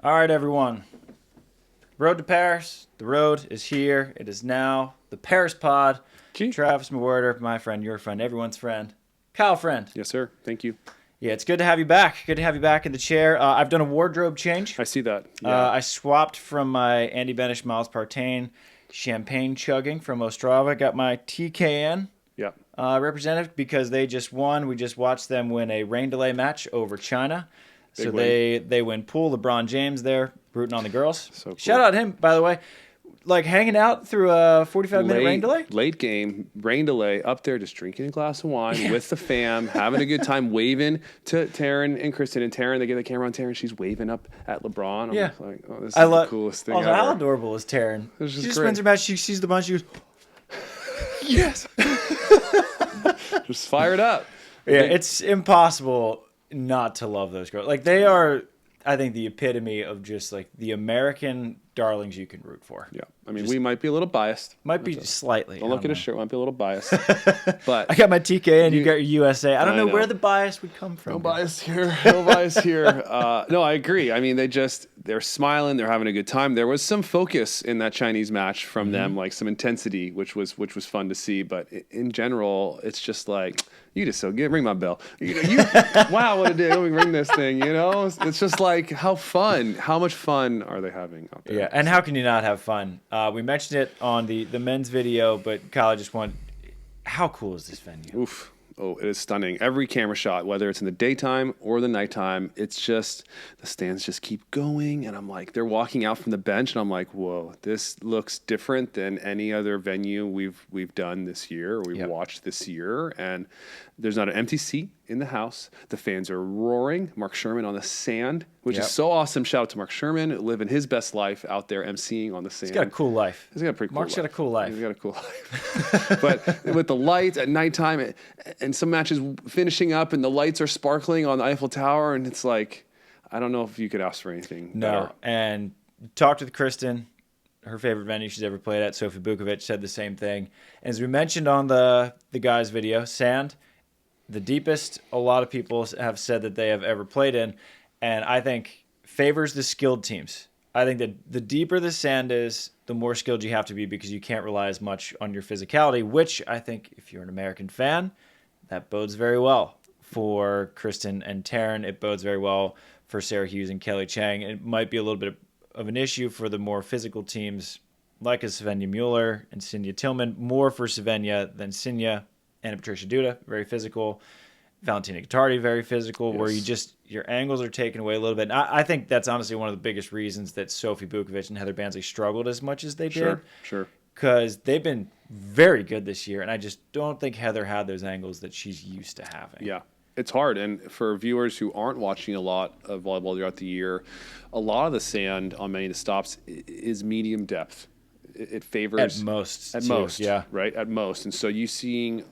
All right, everyone. Road to Paris. The road is here. It is now the Paris Pod. Gee. Travis Mewhirter, my friend, your friend, everyone's friend. Kyle friend. Yes, sir. Thank you. Yeah, it's good to have you back. Good to have you back in the chair. I've done a wardrobe change. I see that. Yeah. I swapped from my Andy Benish Miles Partain champagne chugging from Ostrava. Got my TKN Yeah. representative because they just won. We just watched them win a rain delay match over China. Big So win. they win pool. LeBron James there rooting on the girls. So cool. Shout out him, by the way. Like hanging out through a 45-minute rain delay? Late game, rain delay, up there just drinking a glass of wine with the fam, having a good time, waving to Taryn and Kristen. And Taryn, they get the camera on Taryn, she's waving up at LeBron. I'm just like, oh, this is the coolest thing also, ever. how adorable is Taryn? This She is just great. wins her match. She sees the bunch. She goes, yes. Just fired up. Yeah, it's impossible not to love those girls. Like, they are, I think, the epitome of just, like, the American darlings you can root for. Yeah. I mean, we might be a little biased. Might be slightly. Don't look at his shirt. Might be a little biased. But I got my TK and you got your USA. I don't know know. where the bias would come from. no bias here. No bias here. No, I agree. I mean, they're smiling. They're having a good time. There was some focus in that Chinese match from them, like some intensity, which was fun to see. But in general, it's just like, you just so good. Ring my bell. Wow, what a day. Let me ring this thing. You know, it's just like how much fun are they having out there? Yeah, and how can you not have fun? We mentioned it on the men's video, but Kyle just wanted, how cool is this venue? Oof. Oh, it is stunning. Every camera shot, whether it's in the daytime or the nighttime, it's just, the stands just keep going. And I'm like, they're walking out from the bench, and I'm like, whoa, this looks different than any other venue we've done this year, or we've watched this year. And there's not an empty seat in the house. The fans are roaring. Mark Sherman on the sand, which is so awesome. Shout out to Mark Sherman, living his best life out there emceeing on the sand. He's got a cool life. He's got a pretty cool Mark's life. got a cool life. He's got a cool life. But with the lights at nighttime, and some matches finishing up, and the lights are sparkling on the Eiffel Tower, and it's like, I don't know if you could ask for anything better. And talked with Kristen, her favorite venue she's ever played at. Sophie Bukovic said the same thing. As we mentioned on the guys' video, sand, the deepest a lot of people have said that they have ever played in, and I think favors the skilled teams. I think that the deeper the sand is, the more skilled you have to be, because you can't rely as much on your physicality, which I think if you're an American fan, that bodes very well for Kristen and Taryn. It bodes very well for Sara Hughes and Kelly Cheng. It might be a little bit of an issue for the more physical teams like a Svenja Mueller and Sinja Tillman, more for Svenja than Sinja, and Patricia Duda, very physical. Valentina Guittardi, very physical, where your angles are taken away a little bit. And I think that's honestly one of the biggest reasons that Sophie Bukovic and Heather Bansley struggled as much as they did. Sure. Because they've been very good this year, and I just don't think Heather had those angles that she's used to having. Yeah. It's hard, and for viewers who aren't watching a lot of volleyball throughout the year, a lot of the sand on many of the stops is medium depth. It favors At most, yeah, right, at most. And so you're seeing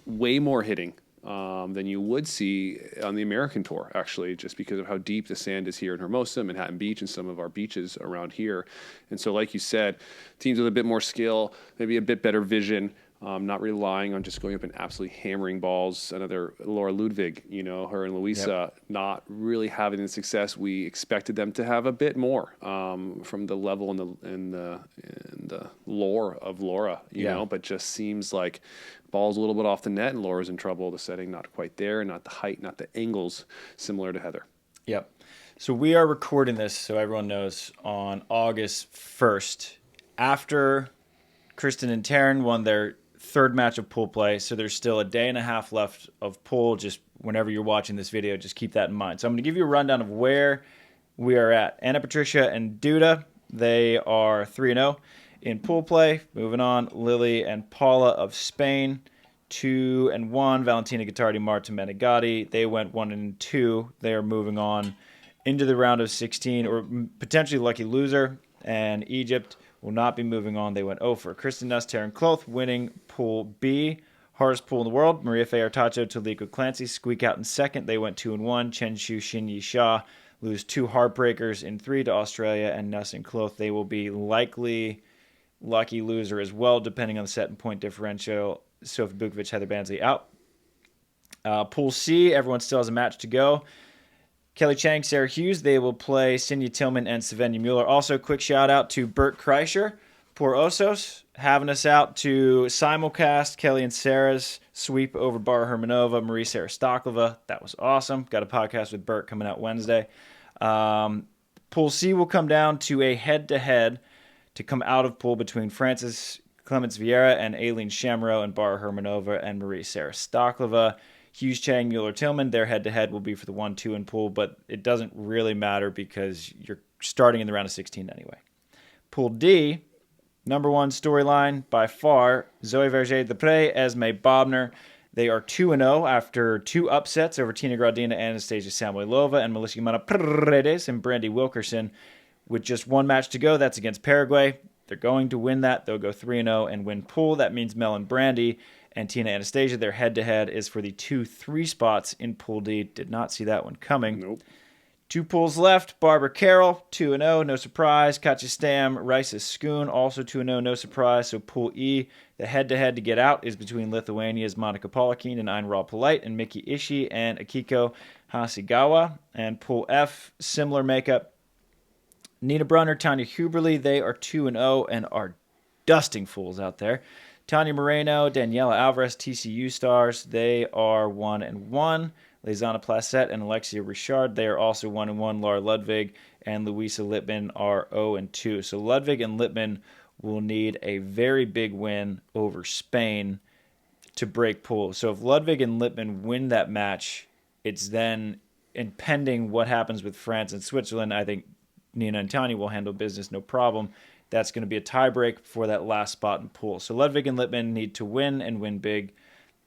way more hitting than you would see on the American tour, actually, just because of how deep the sand is here in Hermosa, Manhattan Beach, and some of our beaches around here. And so, like you said, teams with a bit more skill, maybe a bit better vision, not relying on just going up and absolutely hammering balls. Another Laura Ludwig, her and Luisa, not really having the success we expected them to have, a bit more from the level and the lore of Laura, you know, but just seems like ball's a little bit off the net and Laura's in trouble. The setting not quite there, not the height, not the angles, similar to Heather. Yep. So we are recording this, so everyone knows, on August 1st, after Kristen and Taryn won their third match of pool play. So there's still a day and a half left of pool. Just whenever you're watching this video, just keep that in mind. So I'm going to give you a rundown of where we are at. Anna, Patricia, and Duda, they are 3-0 in pool play. Moving on, Lily and Paula of Spain, 2-1. Valentina Guittardi, Marta Menegatti, they went 1-2. They are moving on into the round of 16, or potentially lucky loser. And Egypt will not be moving on. They went 0 Kristen, Nuss, Taryn, Kloth, winning Pool B. Hardest pool in the world. Maria Fay Artacho, Talika Clancy squeak out in second. They went 2-1. Chen Shu, Xin Yi Sha lose 2 heartbreakers in 3 to Australia, and Nuss and Kloth, they will be likely lucky loser as well, depending on the set and point differential. Sophie Bukovic, Heather Bansley out. Pool C, everyone still has a match to go. Kelly Cheng, Sara Hughes, they will play Sinja Tillman and Svenja Mueller. Also, quick shout out to Bert Kreischer, Por Osos, having us out to simulcast Kelly and Sarah's sweep over Bar Hermanova, Marie Sara Stoklova. That was awesome. Got a podcast with Bert coming out Wednesday. Pool C will come down to a head-to-head to come out of pool between Frances Clements Vieira and Aileen Shamrow and Bar Hermanova and Marie Sara Stoklova. Hughes, Cheng, Mueller, Tillman, their head-to-head will be for the 1-2 in pool, but it doesn't really matter because you're starting in the round of 16 anyway. Pool D, number one storyline by far, Zoe Verge-Depre, Esmee, Bobner. They are 2-0 after 2 upsets over Tina Gradina, Anastasia Samoilova, and Melissa Gimana Paredes and Brandy Wilkerson. With just one match to go, that's against Paraguay. They're going to win that. They'll go 3-0 and win pool. That means Mel and Brandy and Tina Anastasia, their head-to-head is for the 2-3 spots in Pool D. Did not see that one coming. Nope. 2 pools left. Barbara Carroll, 2-0, no surprise. Katja Stam, Risa Skoon, also 2-0, no surprise. So Pool E, the head-to-head to get out is between Lithuania's Monika Polakine and Ayn Raw Polite and Miki Ishii and Akiko Hasegawa. And Pool F, similar makeup. Nina Brunner, Tanya Huberly, they are 2-0 and are dusting fools out there. Tanya Moreno, Daniela Alvarez, TCU stars, they are 1-1. Lezana Placette and Alexia Richard, they are also 1-1. Laura Ludwig and Louisa Littman are 0-2. So Ludwig and Littman will need a very big win over Spain to break pool. So if Ludwig and Littman win that match, it's then, impending what happens with France and Switzerland, I think Nina and Tanya will handle business no problem. That's going to be a tiebreak for that last spot in pool. So Ludwig and Littman need to win and win big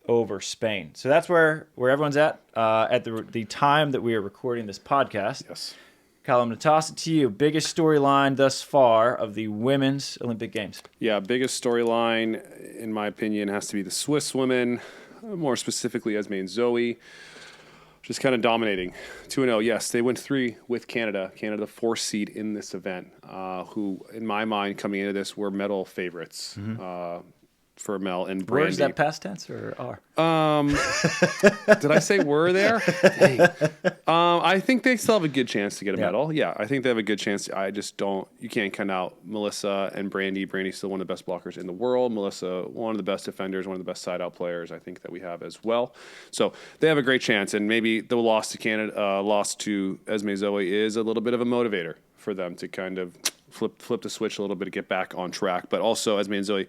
over Spain. So that's where everyone's at the time that we are recording this podcast. Yes. Kyle, I'm going to toss it to you. Biggest storyline thus far of the women's Olympic Games? Yeah, biggest storyline, in my opinion, has to be the Swiss women, more specifically Esmee and Zoe. Just kind of dominating. 2-0, yes. They went 3 with Canada. Canada, the 4th seed in this event, who, in my mind, coming into this, were medal favorites for Mel and Brandy. Where is that, past tense or are? Did I say were there? Dang. I think they still have a good chance to get a medal. Yeah, I think they have a good chance. I just don't. You can't count out Melissa and Brandy. Brandy's still one of the best blockers in the world. Melissa, one of the best defenders, one of the best side-out players I think that we have as well. So they have a great chance, and maybe the loss to Canada, loss to Esmee Zoe is a little bit of a motivator for them to kind of flip the switch a little bit to get back on track. But also Esmee and Zoe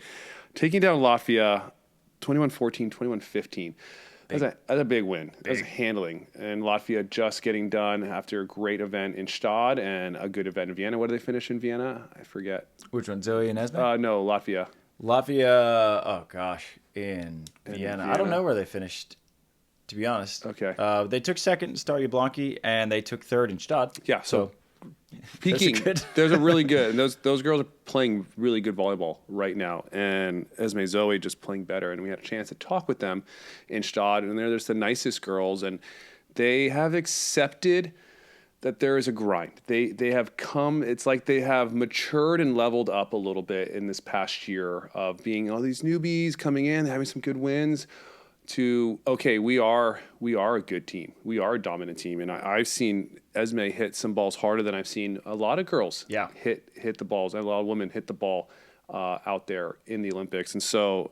taking down Latvia 21-14, 21-15. That's a big win. That's handling. And Latvia just getting done after a great event in Stade and a good event in Vienna. What did they finish in Vienna? I forget. Which one, Zoe and Esmee? No, Latvia. In Vienna. I don't know where they finished, to be honest. Okay. They took second in Staria Blanchi, and they took third in Stade. Yeah, so peaking. There's a really good. And those girls are playing really good volleyball right now, and Esmee Zoe just playing better. And we had a chance to talk with them in Stade, and they're just the nicest girls, and they have accepted that there is a grind. They have come. It's like they have matured and leveled up a little bit in this past year of being all these newbies coming in, having some good wins. To okay, we are a good team. We are a dominant team, and I've seen Esmee hit some balls harder than I've seen a lot of girls hit the balls, and a lot of women hit the ball out there in the Olympics. And so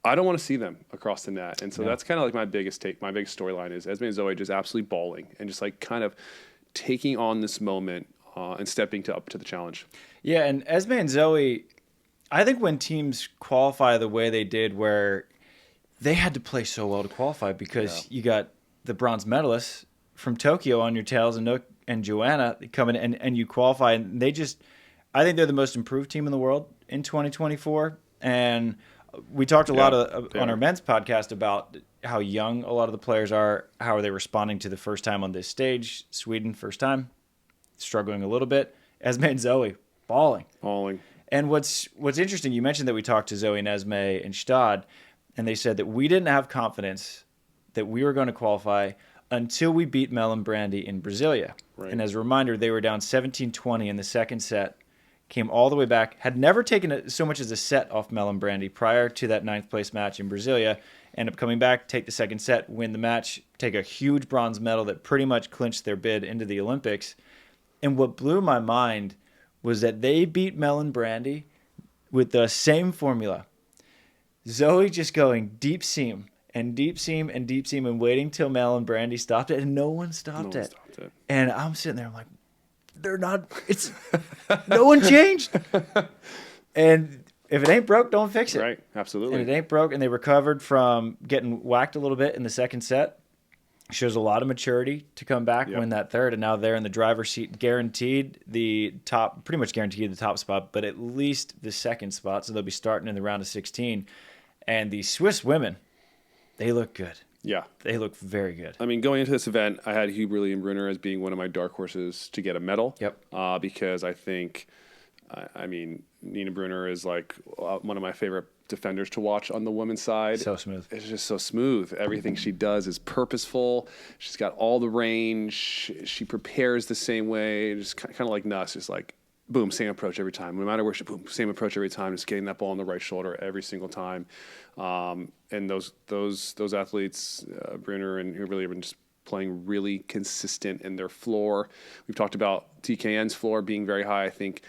I don't want to see them across the net. And so that's kind of like my biggest storyline is Esmee and Zoe just absolutely balling and just like kind of taking on this moment and stepping up to the challenge. Yeah, and Esmee and Zoe, I think when teams qualify the way they did, where they had to play so well to qualify because you got the bronze medalists from Tokyo on your tails and Joanna coming in and you qualify. And I think they're the most improved team in the world in 2024. And we talked a lot on our men's podcast about how young a lot of the players are. How are they responding to the first time on this stage? Sweden, first time, struggling a little bit. Esmee and Zoe, balling. And what's interesting, you mentioned that we talked to Zoe and Esmee in Stade, and they said that we didn't have confidence that we were going to qualify until we beat Mel and Brandy in Brasilia. Right. And as a reminder, they were down 17-20 in the second set came all the way back, had never taken so much as a set off Mel and Brandy prior to that 9th place match in Brasilia, end up coming back, take the second set, win the match, take a huge bronze medal that pretty much clinched their bid into the Olympics. And what blew my mind was that they beat Mel and Brandy with the same formula. Zoe just going deep seam and deep seam and deep seam and waiting till Mel and Brandy stopped it, and no one stopped it. And I'm sitting there, I'm like, they're not, it's, no one changed. And if it ain't broke, don't fix it. Right, absolutely. And it ain't broke, and they recovered from getting whacked a little bit in the second set. Shows a lot of maturity to come back, win that third, and now they're in the driver's seat, guaranteed the top, pretty much guaranteed the top spot, but at least the second spot, so they'll be starting in the round of 16. And the Swiss women, they look good. Yeah. They look very good. I mean, going into this event, I had Huberly and Brunner as being one of my dark horses to get a medal. Yep. Because I think, I mean, Nina Brunner is like one of my favorite defenders to watch on the women's side. So smooth. It's just so smooth. Everything she does is purposeful. She's got all the range. She prepares the same way. Just kind of like Nuss, just like, boom, same approach every time. No matter where she, boom, same approach every time. Just getting that ball on the right shoulder every single time. And those athletes, Brunner and Huberly, have been just playing really consistent in their floor. We've talked about TKN's floor being very high. I think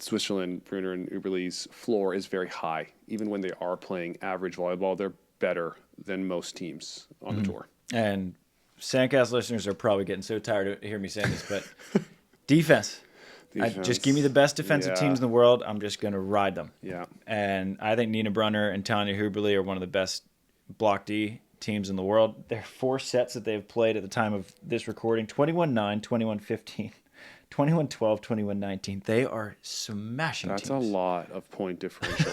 Switzerland, Brunner and Huberly's floor is very high. Even when they are playing average volleyball, they're better than most teams on the tour. And SANDCAST listeners are probably getting so tired to hear me saying this, but defense. Just give me the best defensive teams in the world. I'm just going to ride them. Yeah. And I think Nina Brunner and Tanya Huberly are one of the best Block D teams in the world. There are 4 sets that they've played at the time of this recording, 21-9, 21-15, 21-12, 21-19. They are smashing That's teams. a lot of point differential.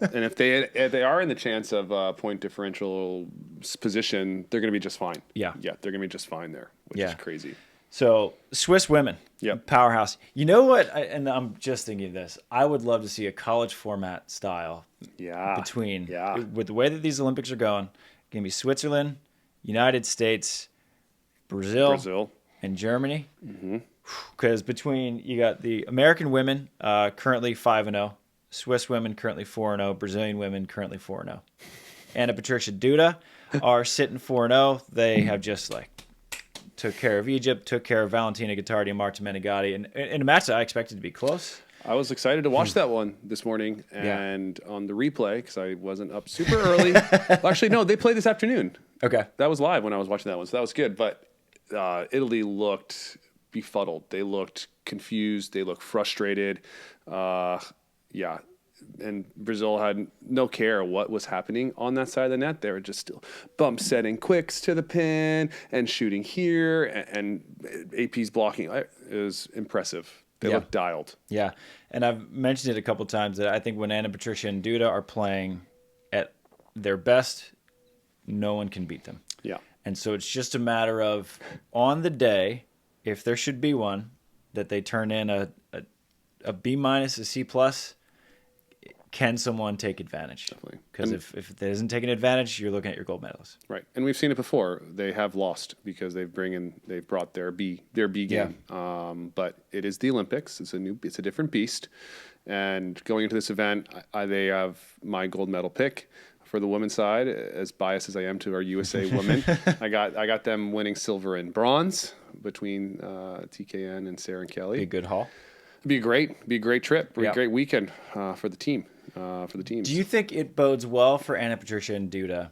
And if they are in the chance of point differential position, they're going to be just fine. Yeah. Yeah, they're going to be just fine there, which is crazy. So, Swiss women, Yep. powerhouse. You know what? And I'm just thinking of this. I would love to see a college format style between, with the way that these Olympics are going, going to be Switzerland, United States, Brazil. And Germany. Because between, you got the American women currently 5-0, Swiss women currently 4-0, Brazilian women currently 4-0. And Patricia Duda are sitting 4-0. They have just like took care of Egypt, took care of Valentina Gottardi and Marta Menegatti, and in a match that I expected to be close. I was excited to watch that one this morning, and on the replay, because I wasn't up super early. Well, actually, no, they played this afternoon. Okay. That was live when I was watching that one, so that was good. But Italy looked befuddled. They looked confused. They looked frustrated. And Brazil had no care what was happening on that side of the net. They were just still bump setting quicks to the pin and shooting here, and AP's blocking. It was impressive. They looked dialed. Yeah, and I've mentioned it a couple times that I think when Anna, Patricia, and Duda are playing at their best, no one can beat them. Yeah. And so it's just a matter of, on the day, if there should be one, that they turn in a B minus, a C plus. Can someone take advantage? Definitely. Because if it isn't taking advantage, you're looking at your gold medalists. Right, and we've seen it before. They have lost because they've brought their B game. But it is the Olympics. It's a different beast. And going into this event, they have my gold medal pick for the women's side. As biased as I am to our USA women, I got them winning silver and bronze between TKN and Sara and Kelly. Be a good haul. It'd be a great trip. A great weekend for the team. For the teams. Do you think it bodes well for Anna, Patricia, and Duda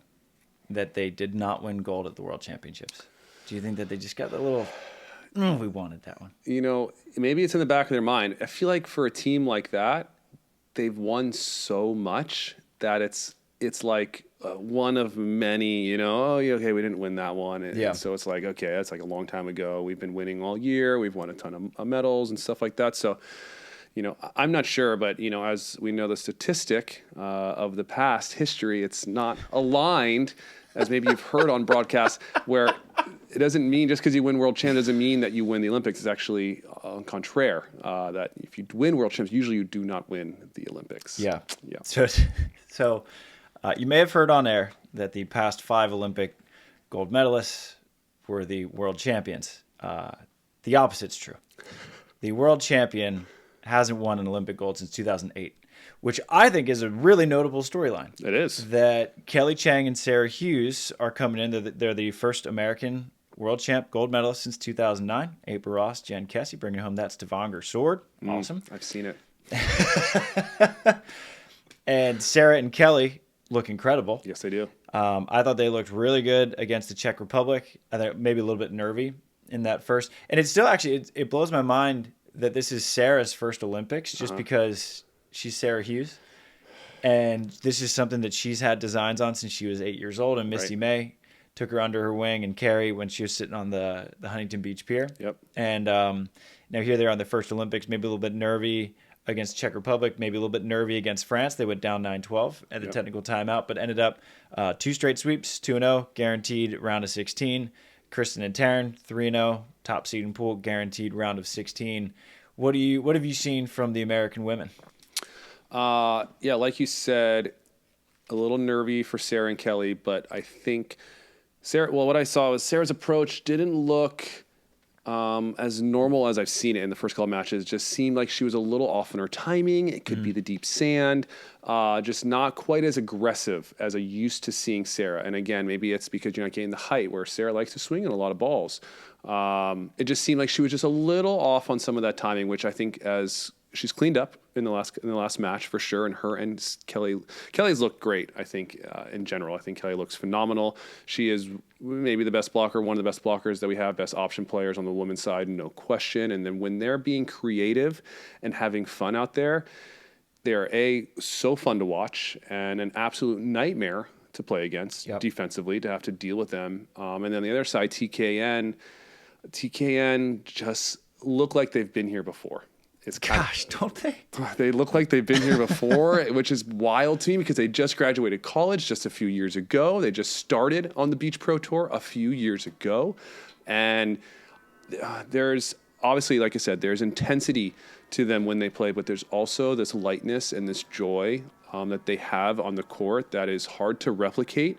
that they did not win gold at the World Championships? Do you think that they just got the little, we wanted that one? You know, maybe it's in the back of their mind. I feel like for a team like that, they've won so much that it's like one of many, you know, okay, we didn't win that one. And so it's like, okay, that's like a long time ago. We've been winning all year. We've won a ton of medals and stuff like that. So, you know, I'm not sure, but, you know, as we know the statistic of the past history, it's not aligned, as maybe you've heard on broadcast, where it doesn't mean just because you win world champ doesn't mean that you win the Olympics. It's actually contraire, that if you win world champs, usually you do not win the Olympics. Yeah. So you may have heard on air that the past 5 Olympic gold medalists were the world champions. The opposite's true. The world champion hasn't won an Olympic gold since 2008, which I think is a really notable storyline. It is. That Kelly Cheng and Sara Hughes are coming in. They're the first American world champ gold medalist since 2009. April Ross, Jen Kessie bringing home that Stavanger sword. Awesome. I've seen it. And Sara and Kelly look incredible. Yes, they do. I thought they looked really good against the Czech Republic. I thought maybe a little bit nervy in that first. And it's still actually, it blows my mind that this is Sara's first Olympics just because she's Sara Hughes. And this is something that she's had designs on since she was 8 years old. And Misty May took her under her wing and Carrie when she was sitting on the Huntington Beach Pier. Yep. And now here they are on the first Olympics, maybe a little bit nervy against Czech Republic, maybe a little bit nervy against France. They went down 9-12 at the technical timeout, but ended up 2 straight sweeps, 2-0, guaranteed round of 16. Kristen and Taryn, 3-0, top seed in pool, guaranteed round of 16. What have you seen from the American women? Yeah, like you said, a little nervy for Sara and Kelly, but I think what I saw was Sara's approach didn't look as normal as I've seen it in the first couple of matches. Just seemed like she was a little off in her timing. It could be the deep sand, just not quite as aggressive as I used to seeing Sara. And again, maybe it's because you're not getting the height where Sara likes to swing in a lot of balls. It just seemed like she was just a little off on some of that timing, which I think as she's cleaned up in the last match for sure. And her and Kelly's looked great. I think in general, I think Kelly looks phenomenal. She is maybe the best blocker, one of the best blockers that we have, best option players on the women's side, no question. And then when they're being creative and having fun out there, they're so fun to watch and an absolute nightmare to play against defensively, to have to deal with them. And then the other side, TKN just look like they've been here before. Don't they? They look like they've been here before, which is wild to me because they just graduated college just a few years ago. They just started on the Beach Pro Tour a few years ago. And there's obviously, like I said, there's intensity to them when they play, but there's also this lightness and this joy that they have on the court that is hard to replicate.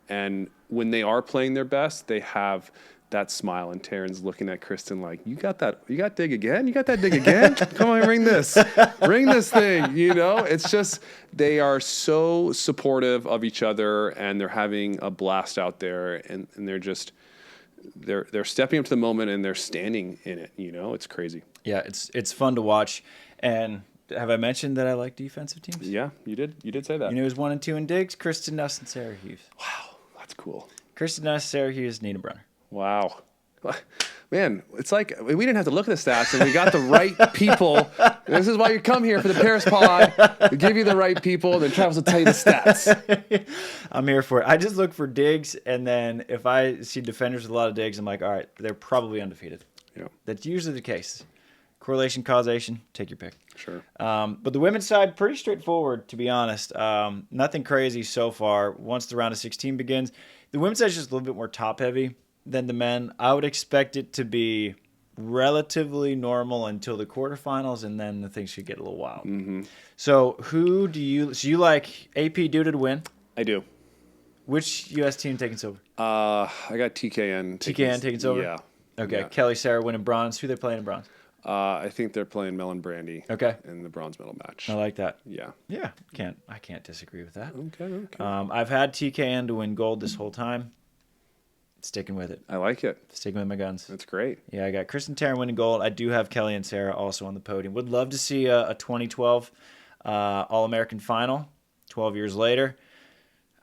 And when they are playing their best, they have that smile, and Taryn's looking at Kristen like, you got dig again? You got that dig again? Come on, ring this thing, It's just, they are so supportive of each other and they're having a blast out there and they're just, they're stepping up to the moment and they're standing in it, It's crazy. Yeah, it's fun to watch. And have I mentioned that I like defensive teams? Yeah, you did say that. Who's 1 and 2 in digs? Kristen, Nuss, and Sara Hughes. Wow, that's cool. Kristen, Nuss, Sara Hughes, Nina Brunner. Wow. Man, it's like we didn't have to look at the stats and we got the right people. This is why you come here for the Paris pod. We give you the right people, then Travis will tell you the stats. I'm here for it. I just look for digs, and then if I see defenders with a lot of digs, I'm like, all right, they're probably undefeated. Yeah. That's usually the case. Correlation, causation, take your pick. Sure. But the women's side, pretty straightforward, to be honest. Nothing crazy so far. Once the round of 16 begins, the women's side is just a little bit more top-heavy than the men. I would expect it to be relatively normal until the quarterfinals, and then the things should get a little wild. Mm-hmm. So you like AP Duda to win? I do. Which U.S. team taking silver? I got TKN. TKN taking silver? Yeah. Okay, yeah. Kelly, Sara winning bronze. Who they playing in bronze? I think they're playing Mel and Brandy. Okay. In the bronze medal match. I like that. Yeah. Yeah. I can't disagree with that. Okay. I've had TKN to win gold this whole time. Sticking with it. I like it. Sticking with my guns. That's great. Yeah, I got Kristen, Taryn winning gold. I do have Kelly and Sara also on the podium. Would love to see a 2012 All-American final 12 years later.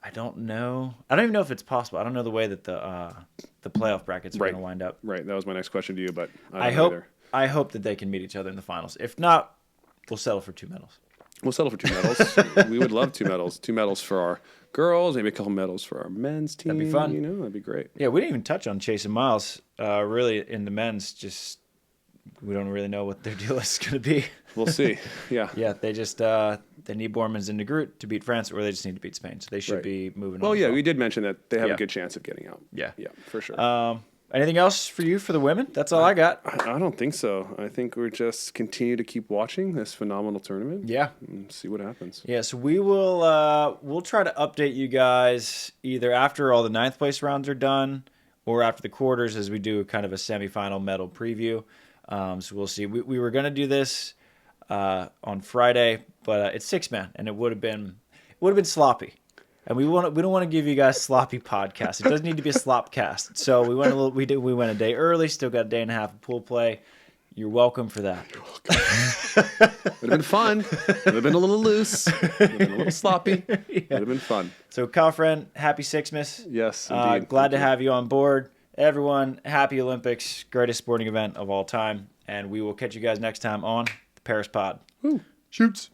I don't know. I don't even know if it's possible. I don't know the way that the playoff brackets are going to wind up. Right. That was my next question to you, but I hope that they can meet each other in the finals. If not, we'll settle for 2 medals. We'll settle for 2 medals. We would love 2 medals. 2 medals for our girls, maybe a couple medals for our men's team. That'd be fun. That'd be great. Yeah, we didn't even touch on Chase and Miles. Really, in the men's, just we don't really know what their deal is going to be. We'll see. Yeah. Yeah, they just they need Bormans and Negrut to beat France, or they just need to beat Spain. So they should be moving on. Well, yeah, we did mention that they have a good chance of getting out. Yeah. Yeah, for sure. Anything else for you for the women? That's all I got. I don't think so. I think we're just continue to keep watching this phenomenal tournament. Yeah. And see what happens. Yeah, so we will we'll try to update you guys either after all the 9th place rounds are done or after the quarters as we do kind of a semifinal medal preview. So we'll see. We were going to do this on Friday, but it's 6-man, and it would have been sloppy. And we don't want to give you guys sloppy podcasts. It doesn't need to be a slop cast. So we went a day early, still got a day and a half of pool play. You're welcome for that. Would have been fun. Would have been a little loose. Would have been a little sloppy. Yeah. Would have been fun. So, Kyle friend, happy Sixmas. Yes, indeed. Glad to have you on board. Everyone, happy Olympics. Greatest sporting event of all time. And we will catch you guys next time on the Paris Pod. Woo. Shoots.